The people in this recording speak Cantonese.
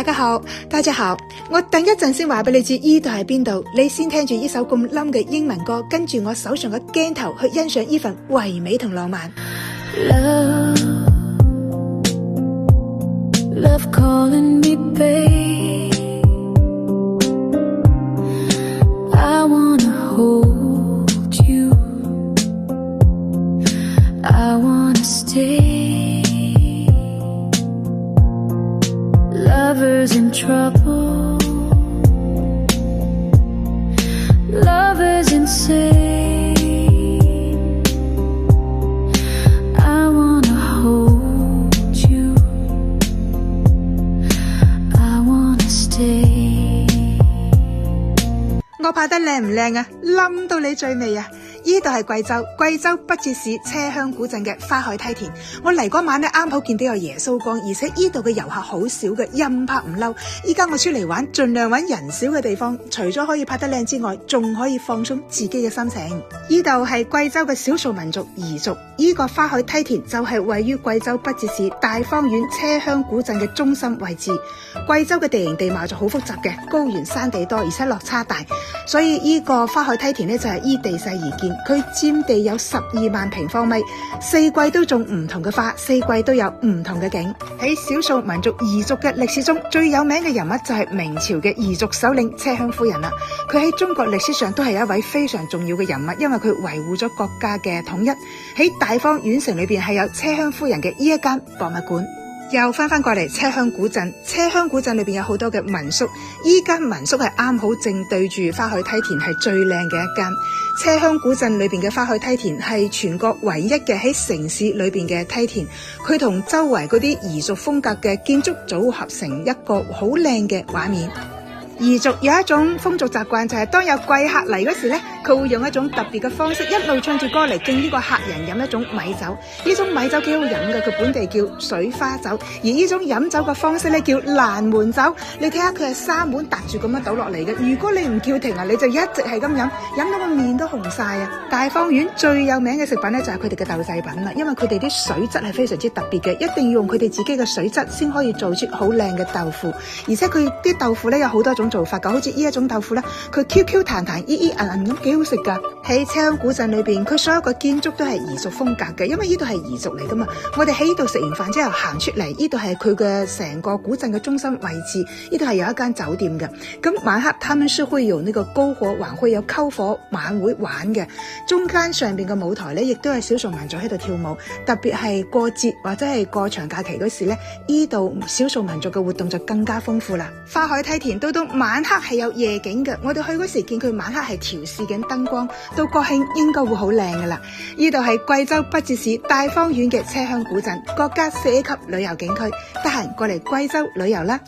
大家好，我等一陣先話俾你知呢度係邊度，你先聽住呢首咁冧嘅英文歌，跟住我手上嘅鏡頭去欣賞呢份唯美同浪漫。Love calling me babe, I wanna hold you, I wanna stay. Lovers in trouble, lovers insane, I wanna hold you, I wanna stay. 我拍得靚唔靚啊？冧到你醉未啊？呢度係貴州北節市車鄉古鎮嘅花海梯田。我嚟嗰晚咧，啱好見到有耶穌光，而且呢度嘅遊客好少嘅，任拍唔嬲。依家我出嚟玩，盡量揾人少嘅地方，除咗可以拍得靚之外，仲可以放鬆自己嘅心情。呢度係貴州嘅少數民族彝族，呢個花海梯田就係位於貴州北節市大方縣車鄉古鎮嘅中心位置。貴州嘅地形地貌就好複雜嘅，高原山地多，而且落差大，所以呢個花海梯田呢，就係依地勢而建。佢佔地有12萬平方米，四季都種唔同嘅花，四季都有唔同嘅景。喺少數民族彝族嘅歷史中，最有名嘅人物就係明朝嘅彝族首領車鄉夫人啦。佢喺中國歷史上都係一位非常重要嘅人物，因為佢維護咗國家嘅統一。喺大方縣城裏邊係有車鄉夫人嘅呢一間博物館。又翻過嚟車鄉古鎮，車鄉古鎮裏邊有好多嘅民宿，依間民宿係啱好正對住花海梯田，係最靚嘅一間。車鄉古鎮裏邊嘅花海梯田係全國唯一嘅喺城市裏邊嘅梯田，佢同周圍嗰啲彝族風格嘅建築組合成一個好靚嘅畫面。彝族有一種風俗習慣，就係當有貴客嚟嗰時呢，佢會用一種特別嘅方式，一路唱住歌嚟敬呢個客人飲一種米酒。呢種米酒幾好飲嘅，佢本地叫水花酒，而呢種飲酒嘅方式呢，叫蘭門酒。你睇下佢係3碗搭住咁樣倒落嚟嘅，如果你唔叫停啊，你就一直係咁飲，飲到個面都紅晒啊！大方縣最有名嘅食品呢，就係佢哋嘅豆製品啦，因為佢哋啲水質係非常之特別嘅，一定要用佢哋自己嘅水質先可以做出好靚嘅豆腐，而且佢啲豆腐呢，有好多種做法㗎，好似呢一種豆腐咧，佢 Q 彈彈、依依韌韌咁，幾好食噶。喺車鄉古鎮裏邊，佢所有嘅建築都係彝族風格嘅，因為呢度係彝族嚟噶嘛。我哋喺呢度食完飯之後行出嚟，呢度係佢嘅成個古鎮嘅中心位置，呢度係有一間酒店嘅。咁晚黑，他們是會有呢個篝火晚會，有篝火晚會玩嘅。中間上邊嘅舞台咧，亦都係少數民族喺度跳舞，特別係過節或者係過長假期嗰時咧，呢度少數民族嘅活動就更加豐富啦。花海梯田到晚黑係有夜景嘅，我哋去嗰時見佢晚黑係調試緊燈光，到國慶應該會好靚噶啦。呢度係貴州北節市大方縣嘅車鄉古鎮，國家4級旅遊景區，得閒過嚟貴州旅遊啦。